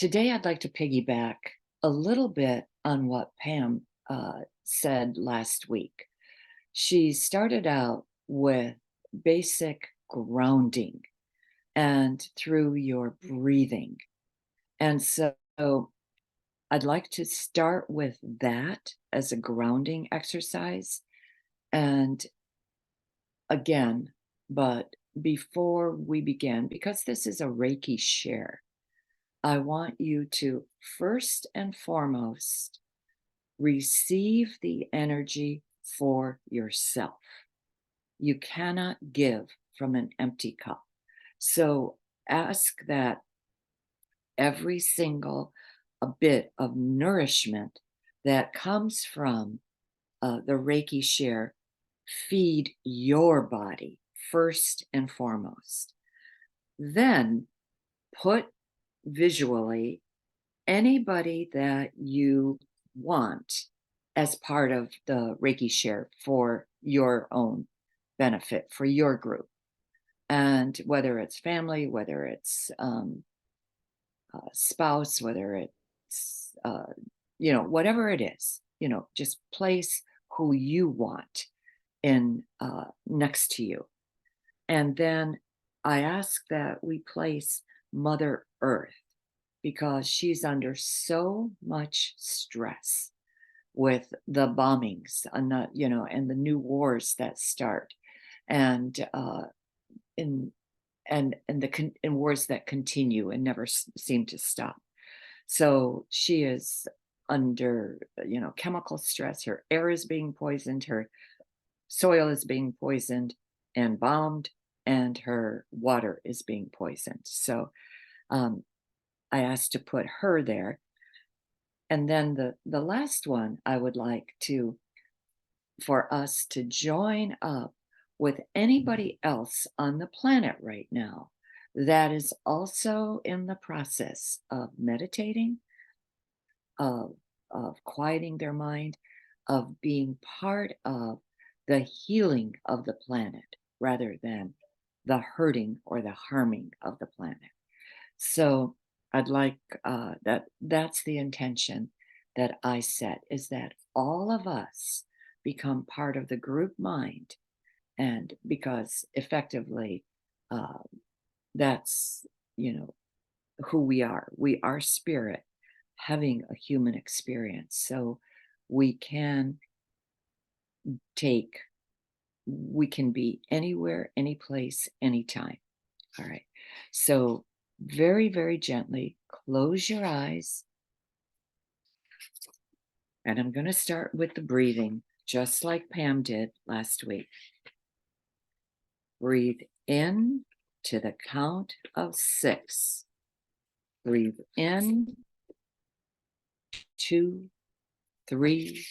Today, I'd like to piggyback a little bit on what Pam said last week. She started out with basic grounding and through your breathing. And so I'd like to start with that as a grounding exercise. And again, but before we begin, because this is a Reiki share, I want you to first and foremost receive the energy for yourself. You cannot give from an empty cup. So ask that every single a bit of nourishment that comes from the Reiki share feed your body first and foremost. Then put visually anybody that you want as part of the Reiki share for your own benefit, for your group. And whether it's family, whether it's spouse, whether it's, whatever it is, just place who you want in next to you. And then I ask that we place Mother Earth because she's under so much stress with the bombings and and the new wars that start and in and wars that continue and never seem to stop. So she is under chemical stress. Her air is being poisoned, her soil is being poisoned and bombed, and her water is being poisoned. So um, I asked to put her there. And then the last one I would like to for us to join up with anybody else on the planet right now that is also in the process of meditating, of quieting their mind, of being part of the healing of the planet rather than the hurting or the harming of the planet. So I'd like that's the intention that I set is that all of us become part of the group mind. And because effectively, uh, that's, you know, who we are. We are spirit having a human experience. So we can take, we can be anywhere, any place, anytime. All right. So very, very gently close your eyes. And I'm going to start with the breathing, just like Pam did last week. Breathe in to the count of 6. Breathe in, 2, 3,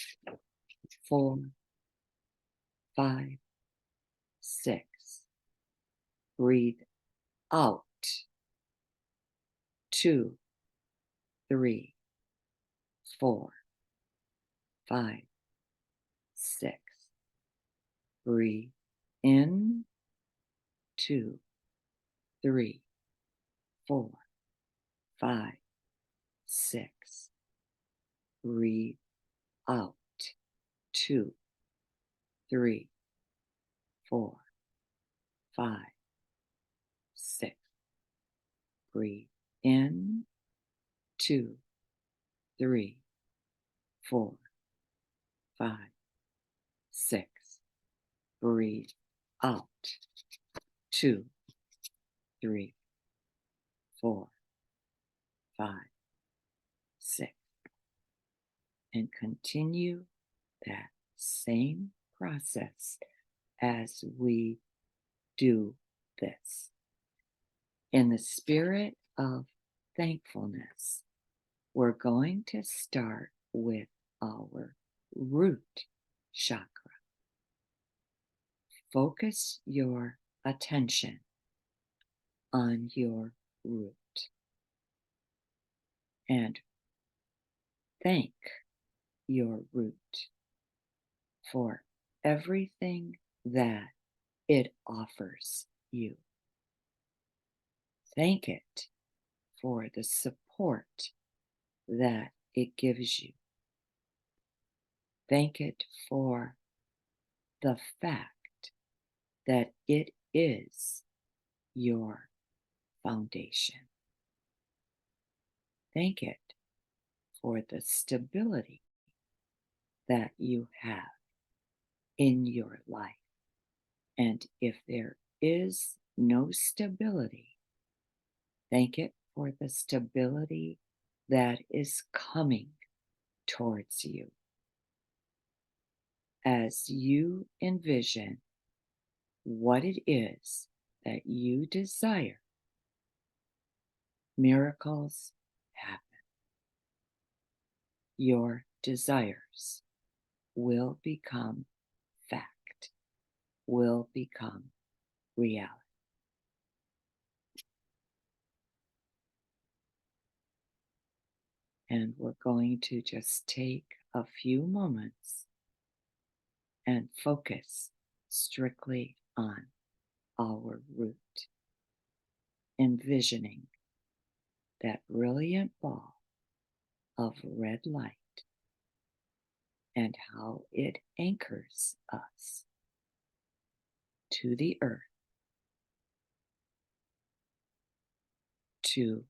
4, 5, 6. Breathe out, 2, 3, 4, 5, 6. Breathe in, 2, 3, 4, 5, 6. Breathe out, 2, 3, 4, 5, 6. Breathe in, 2, 3, 4, 5, 6. Breathe out, 2, 3, 4, 5, 6. And continue that same process as we do this. In the spirit of thankfulness, we're going to start with our root chakra. Focus your attention on your root and thank your root for everything that it offers you. Thank it for the support support that it gives you. Thank it for the fact that it is your foundation. Thank it for the stability that you have in your life. And if there is no stability, thank it for the stability that is coming towards you as you envision what it is that you desire. Miracles happen. Your desires will become fact, will become reality. And we're going to just take a few moments and focus strictly on our root, envisioning that brilliant ball of red light and how it anchors us to the earth, to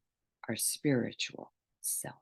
our spiritual self.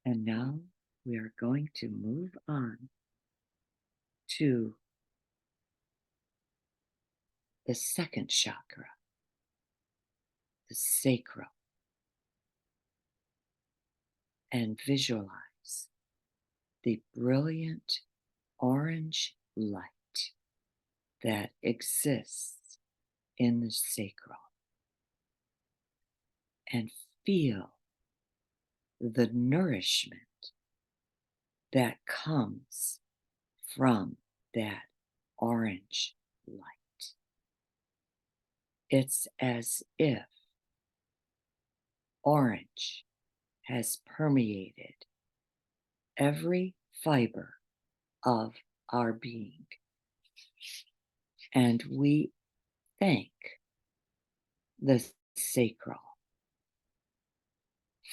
And now we are going to move on to the second chakra, the sacral, and visualize the brilliant orange light that exists in the sacral, and feel the nourishment that comes from that orange light. It's as if orange has permeated every fiber of our being. And we thank the sacral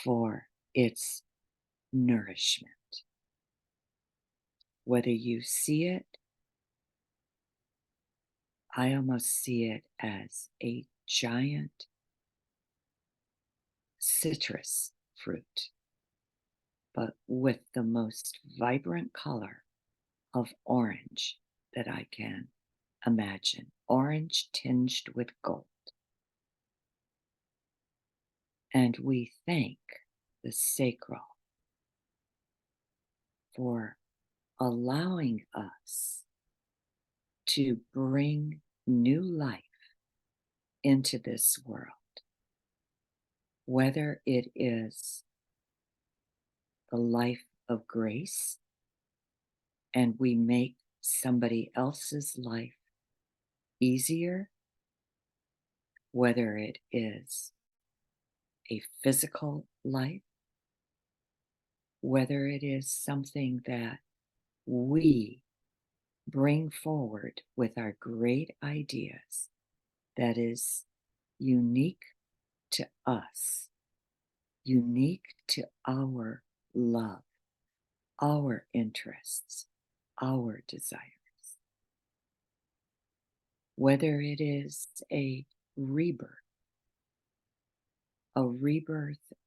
for its nourishment. Whether you see it, I almost see it as a giant citrus fruit, but with the most vibrant color of orange that I can imagine, orange tinged with gold. And we thank the sacral for allowing us to bring new life into this world, whether it is the life of grace and we make somebody else's life easier, whether it is a physical life, whether it is something that we bring forward with our great ideas that is unique to us, unique to our love, our interests, our desires. Whether it is a rebirth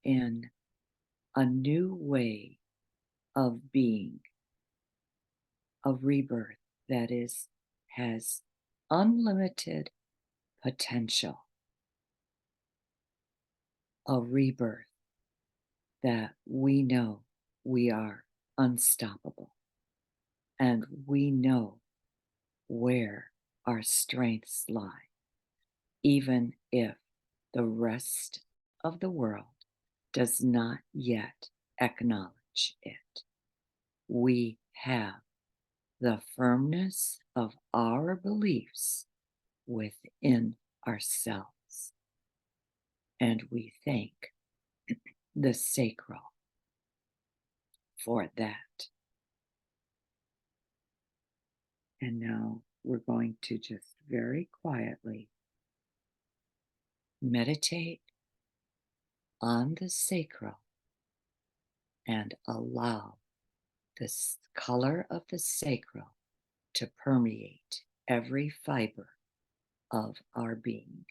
in a new way of being, a rebirth that has unlimited potential, a rebirth that we know we are unstoppable and we know where our strengths lie, even if the rest of the world does not yet acknowledge it. We have the firmness of our beliefs within ourselves, and we thank the sacral for that. And now we're going to just very quietly meditate on the sacral and allow this color of the sacral to permeate every fiber of our being.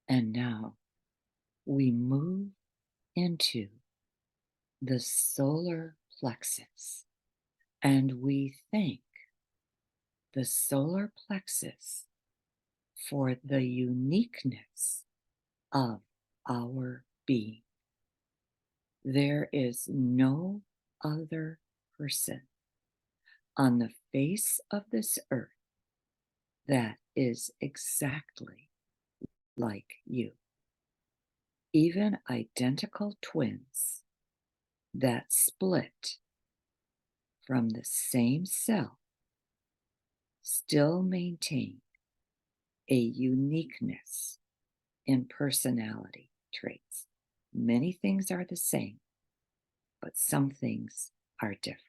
And now we move into the solar plexus and we thank the solar plexus for the uniqueness of our being. There is no other person on the face of this earth that is exactly like you. Even identical twins that split from the same cell still maintain a uniqueness in personality traits. Many things are the same, but some things are different.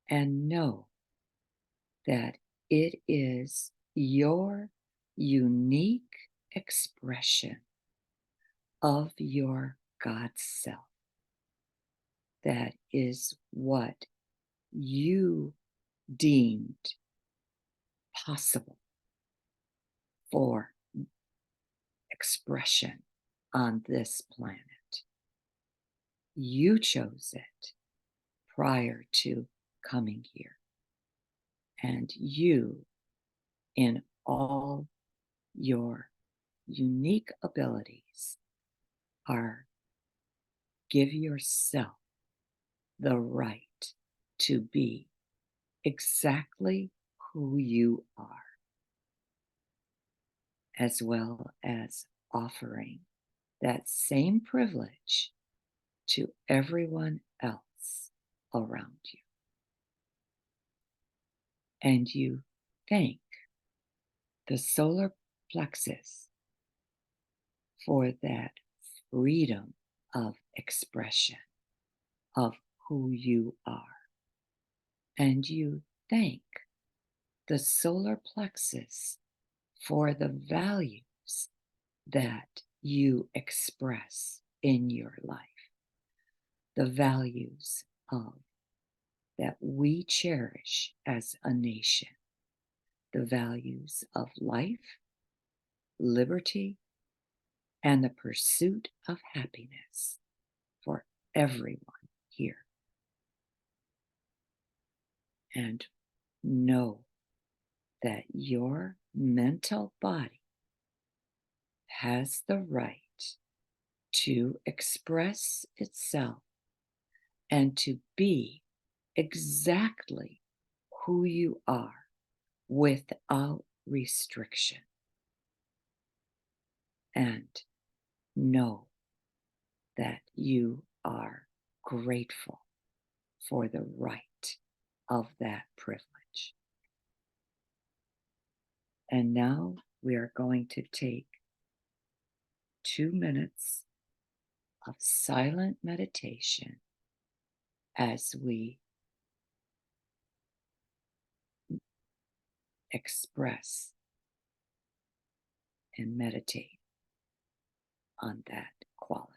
And know that it is your unique expression of your God self that is what you deemed possible for expression on this planet. You chose it prior to coming here. And you, in all your unique abilities, give yourself the right to be exactly who you are, as well as offering that same privilege to everyone else around you. And you thank the solar plexus for that freedom of expression of who you are. And you thank the solar plexus for the values that you express in your life, the values of that we cherish as a nation, the values of life, liberty, and the pursuit of happiness for everyone here. And know that your mental body has the right to express itself and to be exactly who you are without restriction. And know that you are grateful for the right of that privilege. And now we are going to take 2 minutes of silent meditation as we express and meditate on that quality.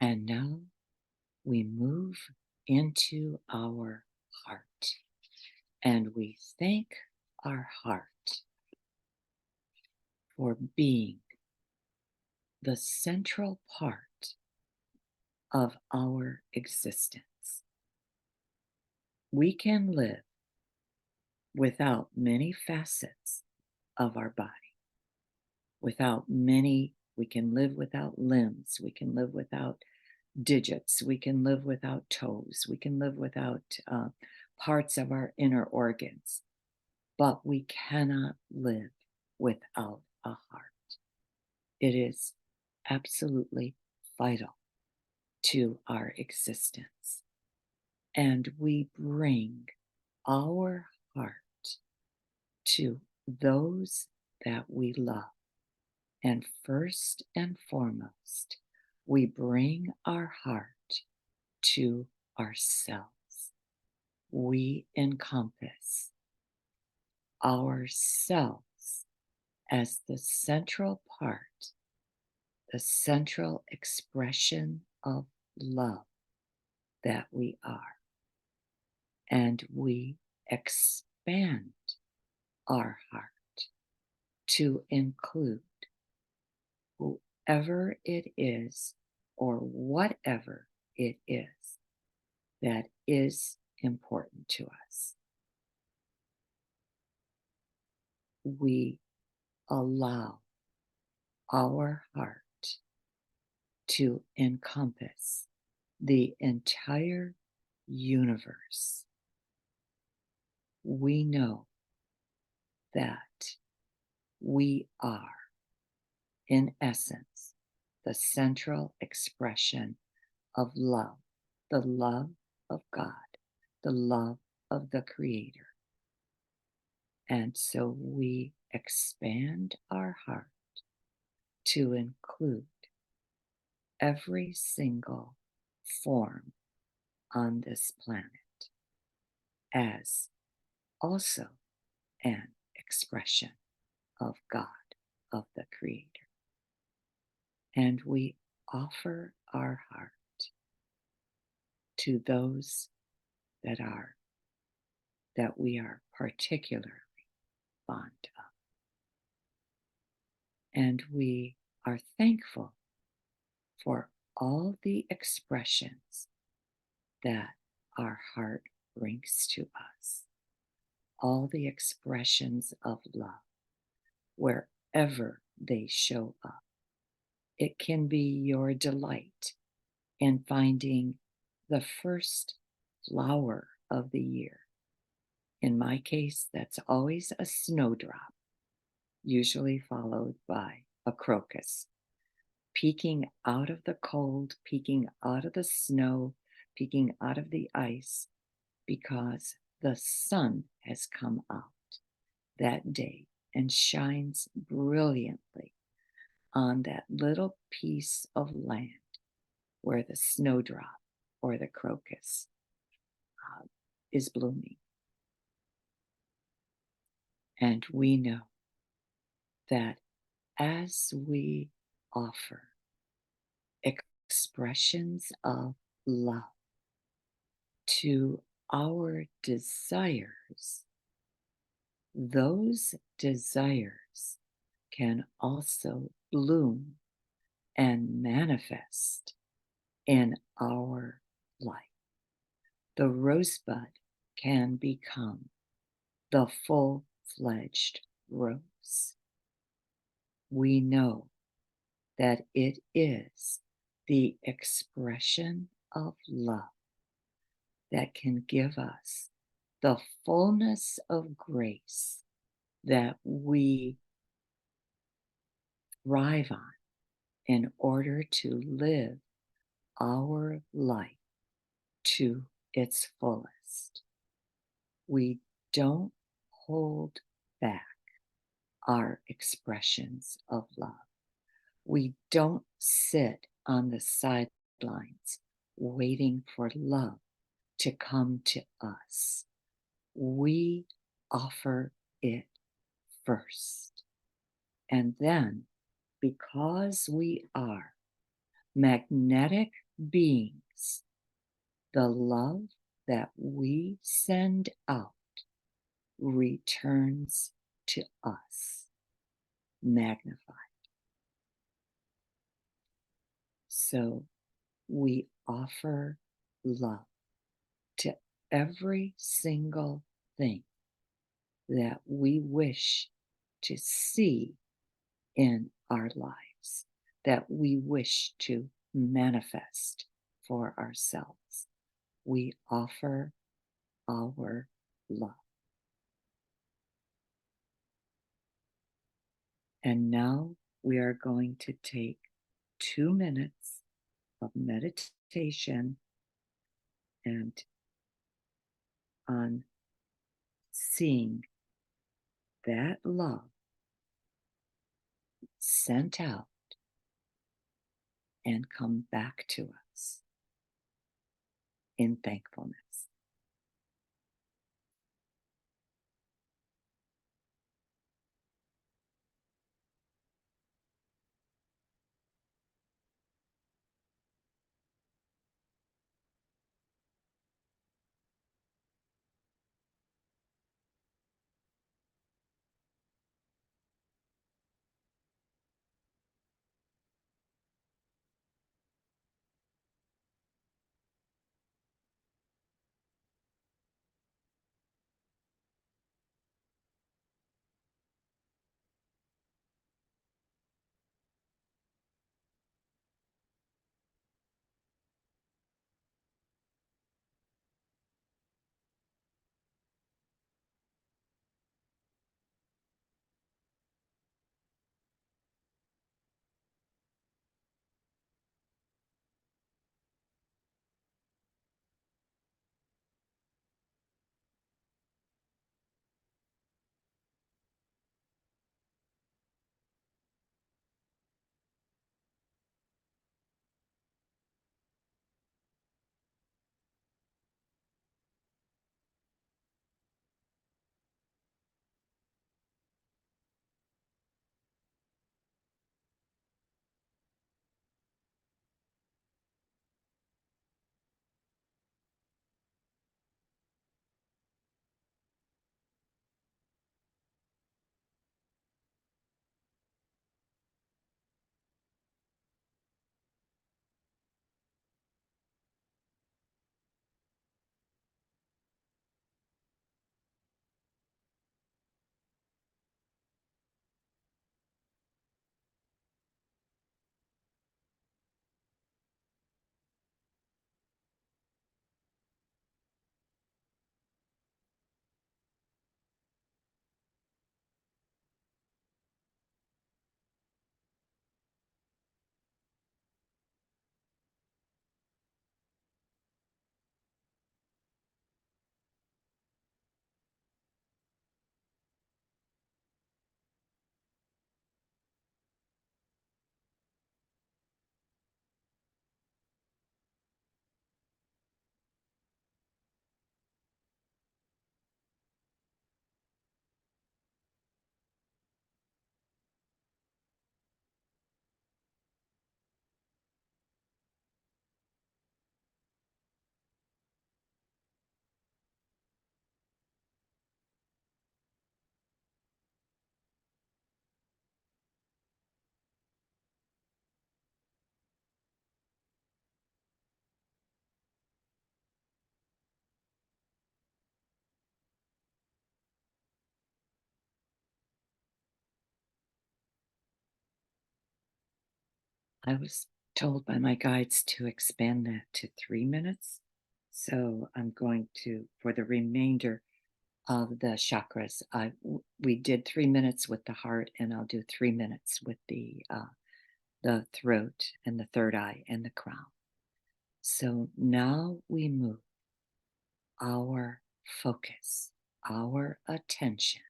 And now we move into our heart and we thank our heart for being the central part of our existence. We can live without many facets of our body. We can live without limbs. We can live without digits. We can live without toes. We can live without parts of our inner organs. But we cannot live without a heart. It is absolutely vital to our existence. And we bring our heart to those that we love. And first and foremost, we bring our heart to ourselves. We encompass ourselves as the central part, the central expression of love that we are. And we expand our heart to include whoever it is or whatever it is that is important to us. We allow our heart to encompass the entire universe. We know that we are, in essence, the central expression of love, the love of God, the love of the Creator. And so we expand our heart to include every single form on this planet as also an expression of God, of the Creator. And we offer our heart to those that we are particularly fond of. And we are thankful for all the expressions that our heart brings to us, all the expressions of love, wherever they show up. It can be your delight in finding the first flower of the year. In my case, that's always a snowdrop, usually followed by a crocus, peeking out of the cold, peeking out of the snow, peeking out of the ice, because the sun has come out that day and shines brilliantly on that little piece of land where the snowdrop or the crocus is blooming. And we know that as we offer expressions of love to our desires, those desires can also bloom and manifest in our life. The rosebud can become the full-fledged rose. We know that it is the expression of love that can give us the fullness of grace that we thrive on in order to live our life to its fullest. We don't hold back our expressions of love. We don't sit on the sidelines waiting for love to come to us. We offer it first. And then, because we are magnetic beings, the love that we send out returns to us, magnified. So we offer love to every single thing that we wish to see in our lives, that we wish to manifest for ourselves. We offer our love. And now we are going to take 2 minutes of meditation and on seeing that love sent out and come back to us in thankfulness. I was told by my guides to expand that to 3 minutes. So I'm going to, for the remainder of the chakras, we did 3 minutes with the heart, and I'll do 3 minutes with the throat and the third eye and the crown. So now we move our focus, our attention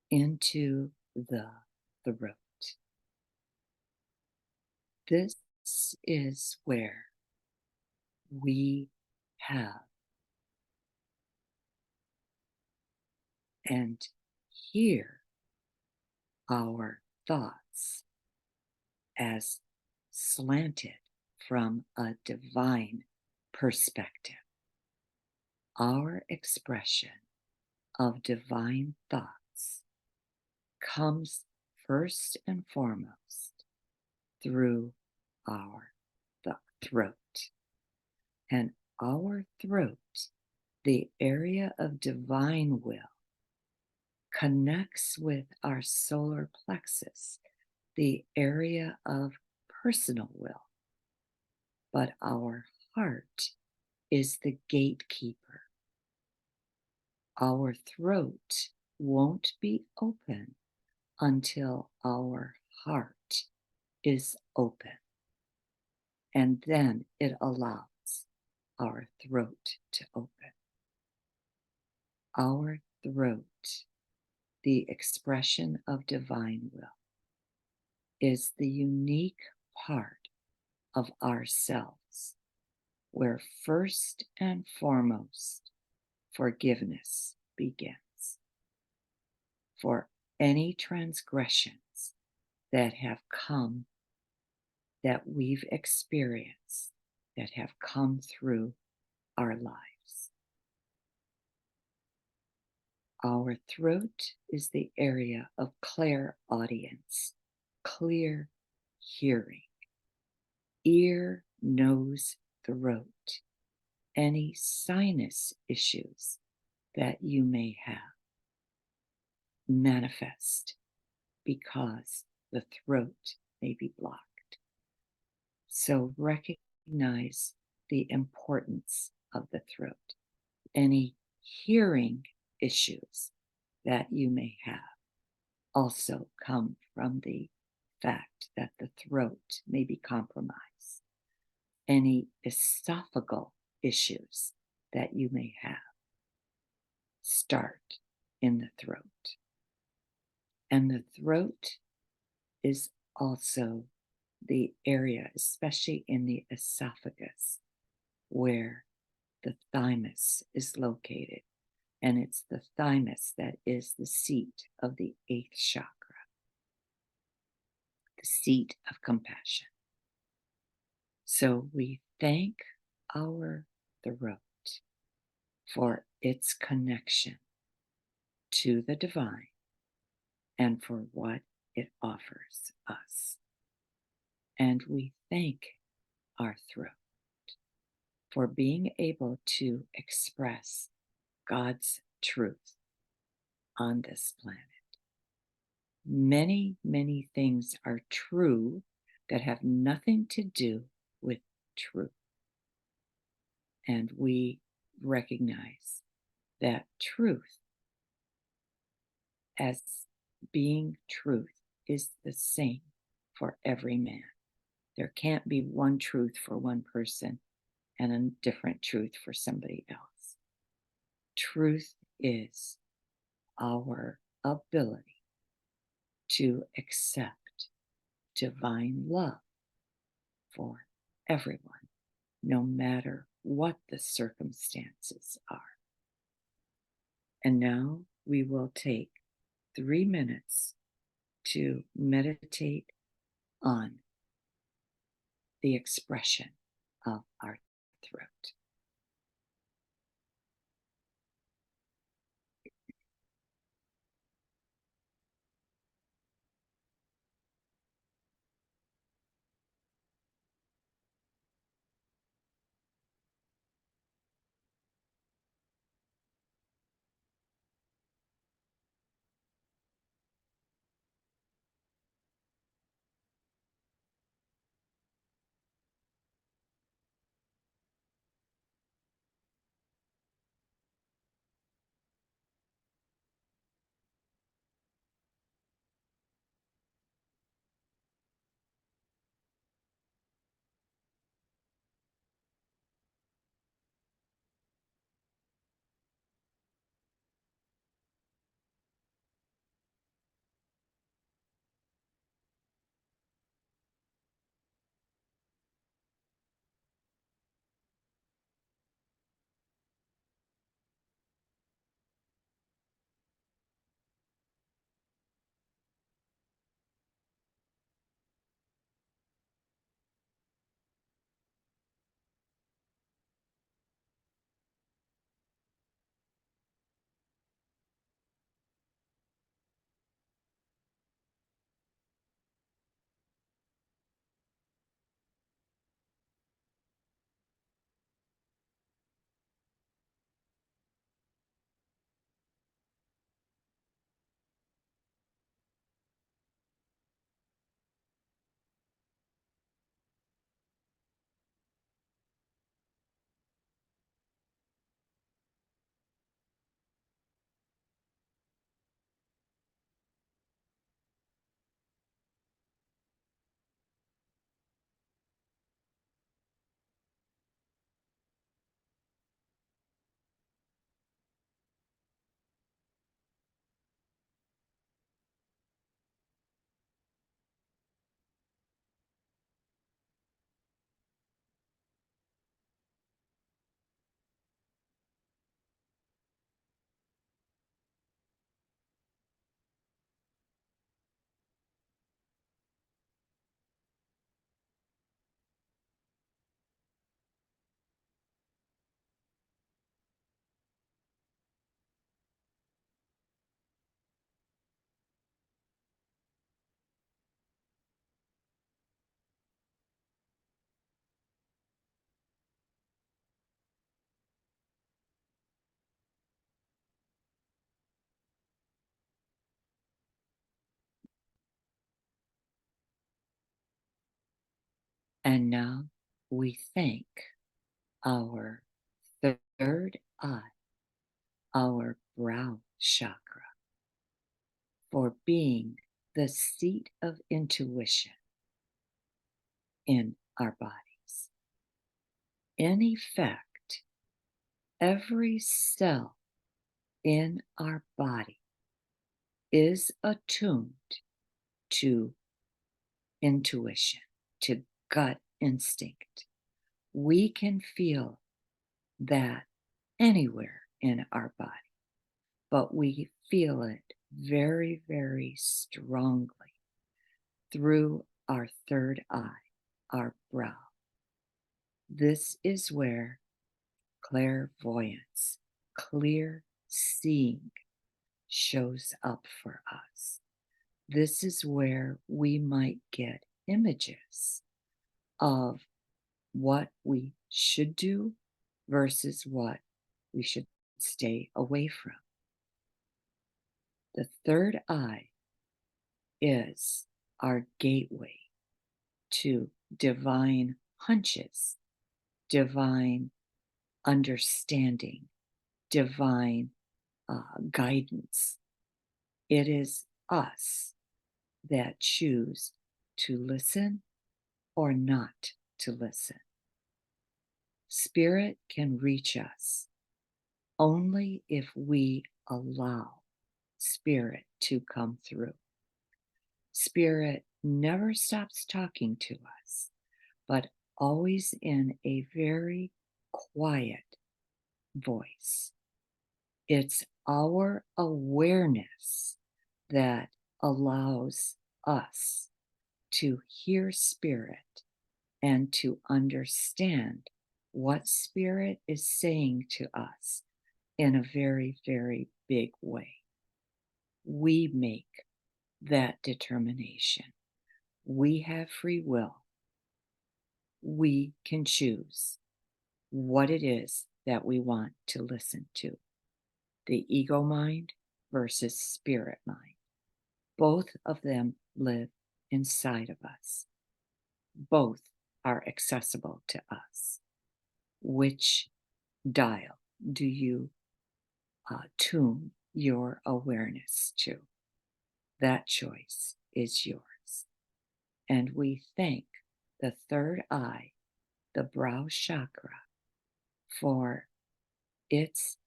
into the throat. This is where we have and hear our thoughts as slanted from a divine perspective. Our expression of divine thoughts comes first and foremost through our throat. And our throat, the area of divine will, connects with our solar plexus, the area of personal will. But our heart is the gatekeeper. Our throat won't be open until our heart is open. And then it allows our throat to open. Our throat, the expression of divine will, is the unique part of ourselves where first and foremost forgiveness begins. For any transgressions that have come, that we've experienced, that have come through our lives. Our throat is the area of clairaudience, clear hearing. Ear, nose, throat, any sinus issues that you may have manifest because the throat may be blocked. So recognize the importance of the throat. Any hearing issues that you may have also come from the fact that the throat may be compromised. Any esophageal issues that you may have start in the throat. And the throat is also the area, especially in the esophagus, where the thymus is located. And it's the thymus that is the seat of the 8th chakra, the seat of compassion. So we thank our throat for its connection to the divine and for what it offers us. And we thank our throat for being able to express God's truth on this planet. Many, many things are true that have nothing to do with truth. And we recognize that truth, as being truth, is the same for every man. There can't be one truth for one person and a different truth for somebody else. Truth is our ability to accept divine love for everyone, no matter what the circumstances are. And now we will take 3 minutes to meditate on the expression of our throat. And now we thank our third eye, our brow chakra, for being the seat of intuition in our bodies. In effect, every cell in our body is attuned to intuition, to gut instinct. We can feel that anywhere in our body, but we feel it very, very strongly through our third eye, our brow. This is where clairvoyance, clear seeing, shows up for us. This is where we might get images of what we should do versus what we should stay away from. The third eye is our gateway to divine hunches, divine understanding, divine guidance. It is us that choose to listen or not to listen. Spirit can reach us only if we allow Spirit to come through. Spirit never stops talking to us, but always in a very quiet voice. It's our awareness that allows us to hear Spirit and to understand what Spirit is saying to us in a very, very big way. We make that determination. We have free will. We can choose what it is that we want to listen to, the ego mind versus spirit mind. Both of them live inside of us. Both are accessible to us. Which dial do you tune your awareness to? That choice is yours. And we thank the third eye, the brow chakra, for its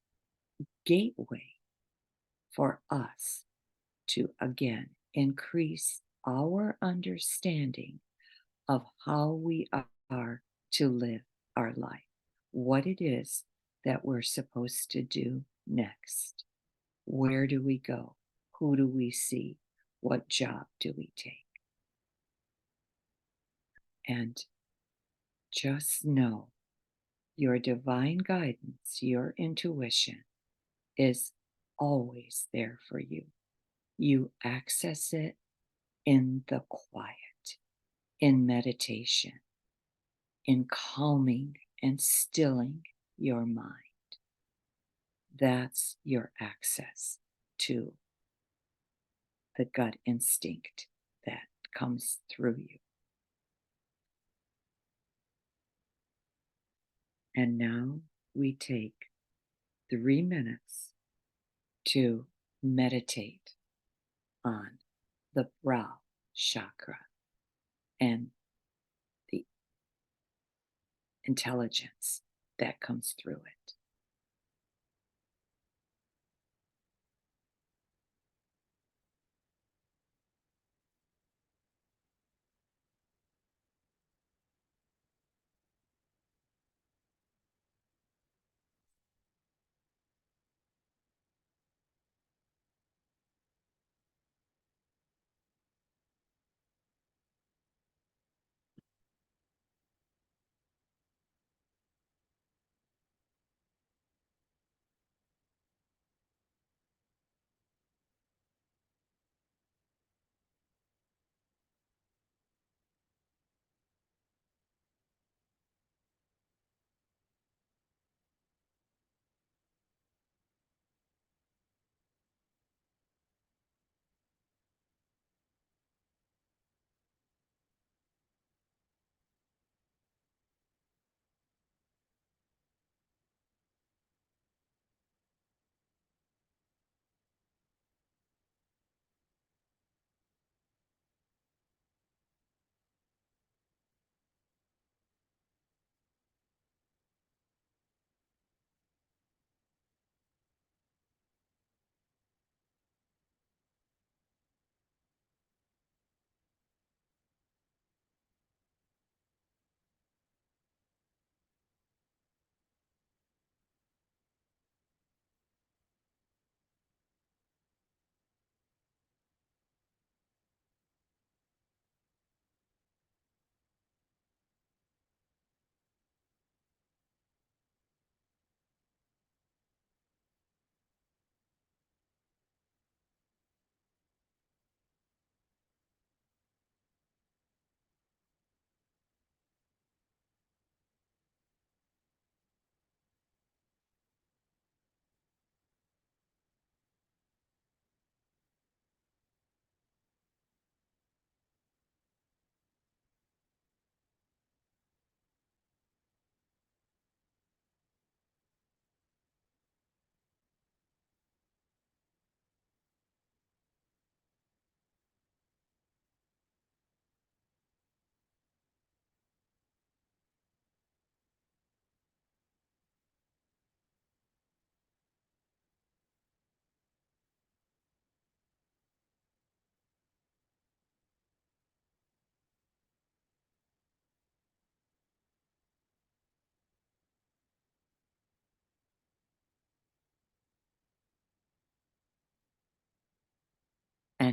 gateway for us to again increase our understanding of how we are to live our life, what it is that we're supposed to do next. Where do we go? Who do we see? What job do we take? And just know your divine guidance, your intuition is always there for you. You access it in the quiet, in meditation, in calming and stilling your mind. That's your access to the gut instinct that comes through you. And now we take 3 minutes to meditate on the brow chakra and the intelligence that comes through it.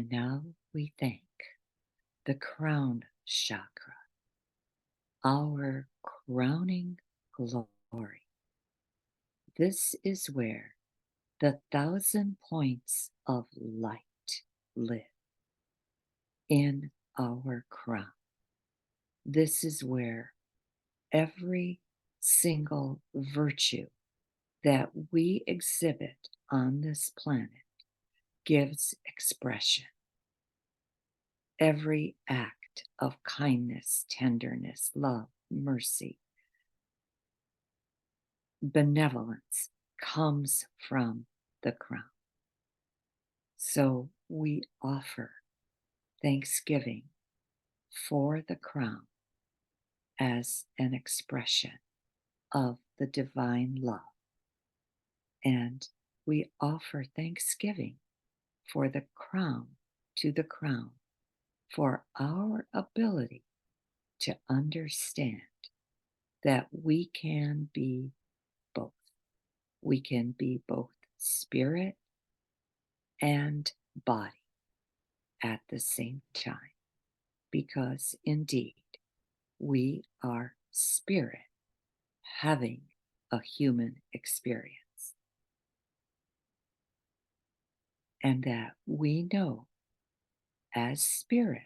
And now we thank the crown chakra, our crowning glory. This is where the 1,000 points of light live in our crown. This is where every single virtue that we exhibit on this planet gives expression. Every act of kindness, tenderness, love, mercy, benevolence comes from the crown. So we offer thanksgiving for the crown as an expression of the divine love. And we offer thanksgiving for the crown to the crown for our ability to understand that we can be both. We can be both spirit and body at the same time, because indeed we are spirit having a human experience, and that we know as spirit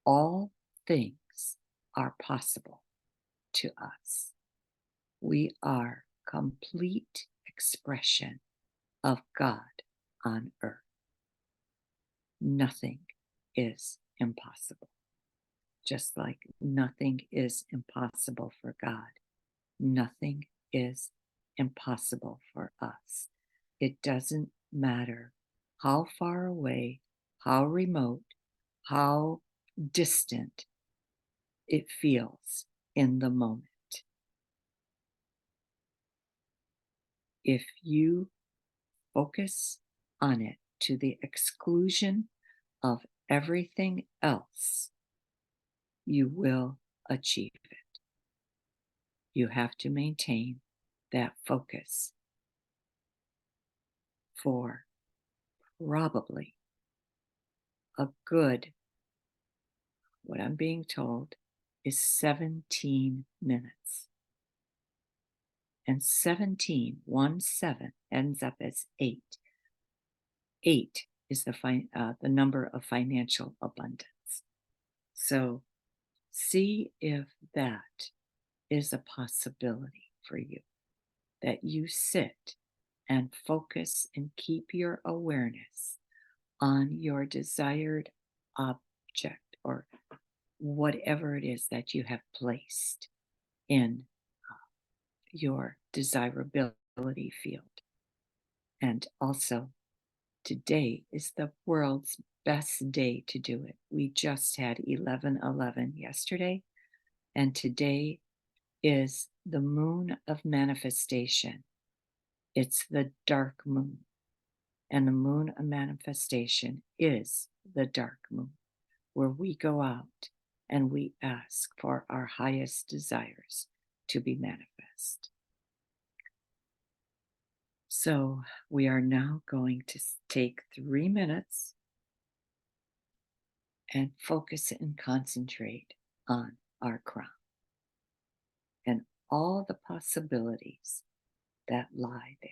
all things are possible to us. We are complete expression of God on earth. Nothing is impossible. Just like nothing is impossible for God, nothing is impossible for us. It doesn't matter how far away, how remote, how distant it feels in the moment. If you focus on it to the exclusion of everything else, you will achieve it. You have to maintain that focus for probably a good, what I'm being told, is 17 minutes. And 17, 1 7, ends up as 8. 8 is the number of financial abundance. So see if that is a possibility for you, that you sit and focus and keep your awareness on your desired object or whatever it is that you have placed in your desirability field. And also, today is the world's best day to do it. We just had 11/11 yesterday, and today is the moon of manifestation. It's the dark moon, and the moon of manifestation is the dark moon, where we go out and we ask for our highest desires to be manifest. So we are now going to take 3 minutes and focus and concentrate on our crown and all the possibilities that lie there.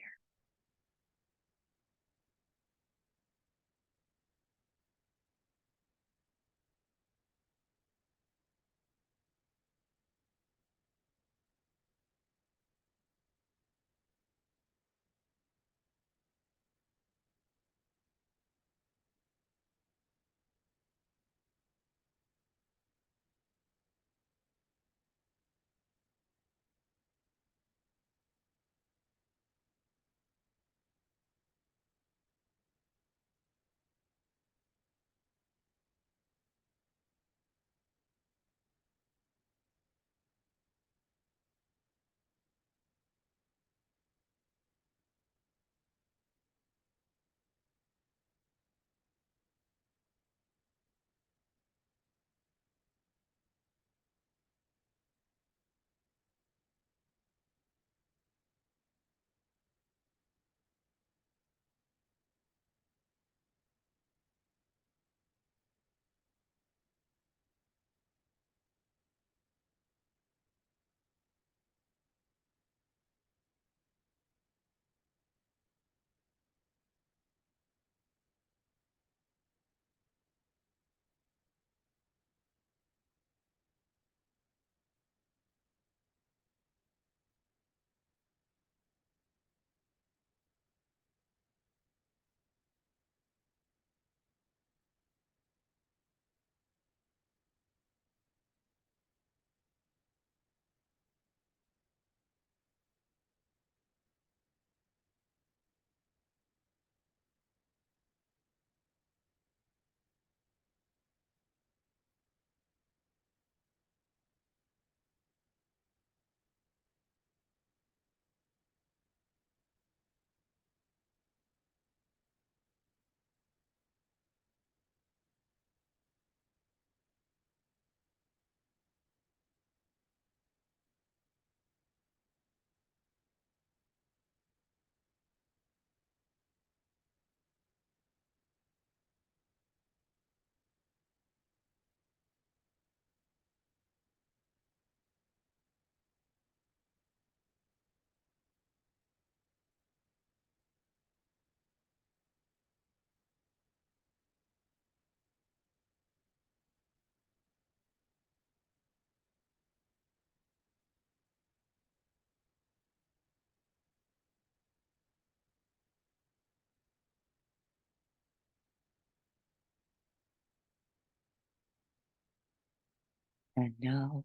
And now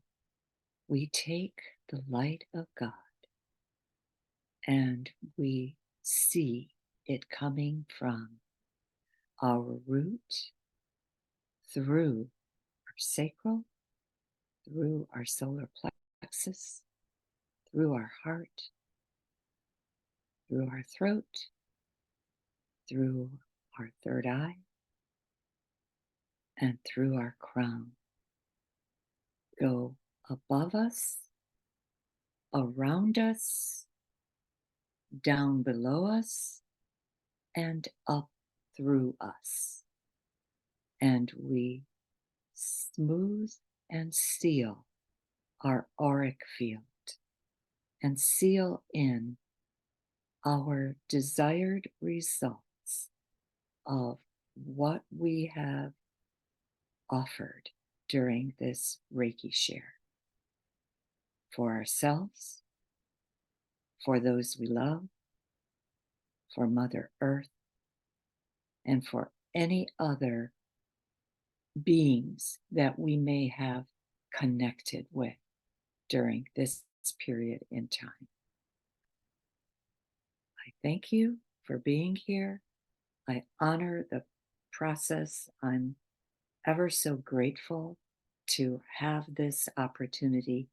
we take the light of God and we see it coming from our root, through our sacral, through our solar plexus, through our heart, through our throat, through our third eye, and through our crown. Go above us, around us, down below us, and up through us. And we smooth and seal our auric field and seal in our desired results of what we have offered during this Reiki share for ourselves, for those we love, for Mother Earth, and for any other beings that we may have connected with during this period in time. I thank you for being here. I honor the process. I'm ever so grateful to have this opportunity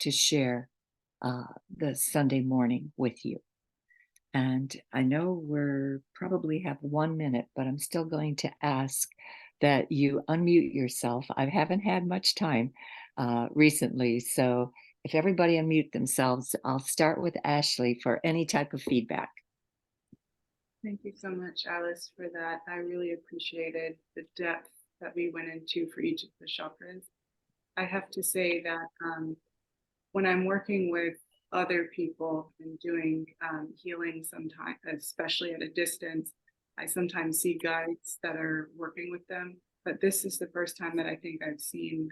to share the Sunday morning with you. And I know we're probably have 1 minute, but I'm still going to ask that you unmute yourself. I haven't had much time recently, so if everybody unmute themselves, I'll start with Ashley for any type of feedback. Thank you so much, Alice, for that. I really appreciated the depth that we went into for each of the chakras. I have to say that when I'm working with other people and doing healing sometimes, especially at a distance, I sometimes see guides that are working with them. But this is the first time that I think I've seen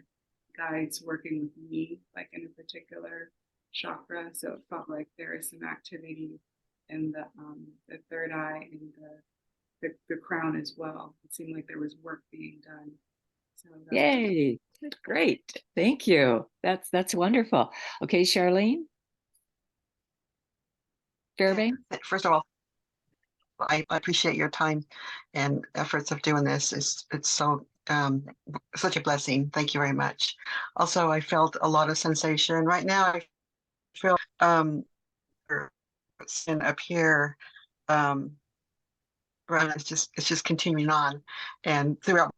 guides working with me, like in a particular chakra. So it felt like there is some activity in the third eye and the crown as well. It seemed like there was work being done. So Yay! Great, thank you. That's wonderful. Okay, Charlene Fairbanks. First of all, I appreciate your time and efforts of doing this. It's so such a blessing. Thank you very much. Also, I felt a lot of sensation. Right now, I feel up here. Right, it's just continuing on, and throughout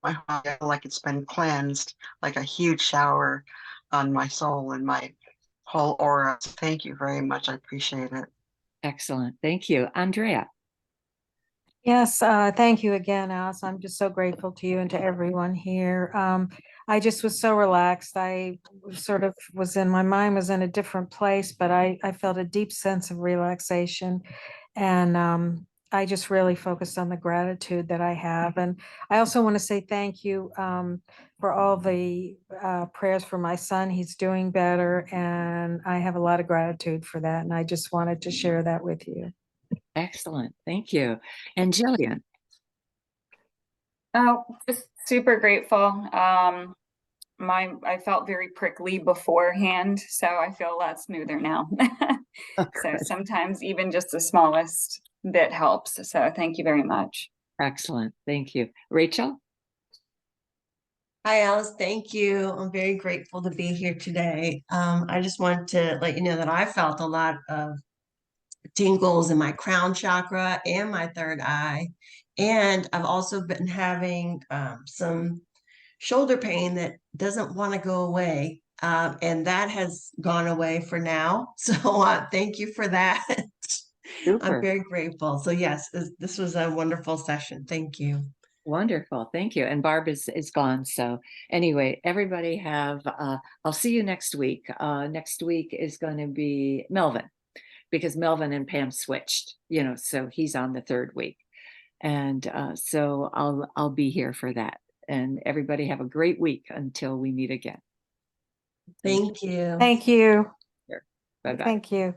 my heart, I feel like it's been cleansed, like a huge shower on my soul and my whole aura. So thank you very much. I appreciate it. Excellent, thank you. Andrea. Yes, thank you again, Alice. I'm just so grateful to you and to everyone here. I just was so relaxed. I sort of my mind was in a different place, but I felt a deep sense of relaxation. And I just really focused on the gratitude that I have. And I also want to say thank you for all the prayers for my son. He's doing better, and I have a lot of gratitude for that. And I just wanted to share that with you. Excellent, thank you. And Jillian. Oh, just super grateful. I felt very prickly beforehand, so I feel a lot smoother now. So sometimes even just the smallest bit helps. So thank you very much. Excellent, thank you. Rachel. Hi, Alice. Thank you. I'm very grateful to be here today. I just wanted to let you know that I felt a lot of tingles in my crown chakra and my third eye. And I've also been having some shoulder pain that doesn't want to go away. And that has gone away for now. So thank you for that. Super. I'm very grateful. So yes, this was a wonderful session. Thank you. Wonderful, thank you. And Barb is gone. So anyway, everybody have, I'll see you next week. Next week is going to be Melvin, because Melvin and Pam switched, so he's on the third week. And so I'll be here for that. And everybody have a great week until we meet again. Thank you. Thank you. Bye-bye. Thank you.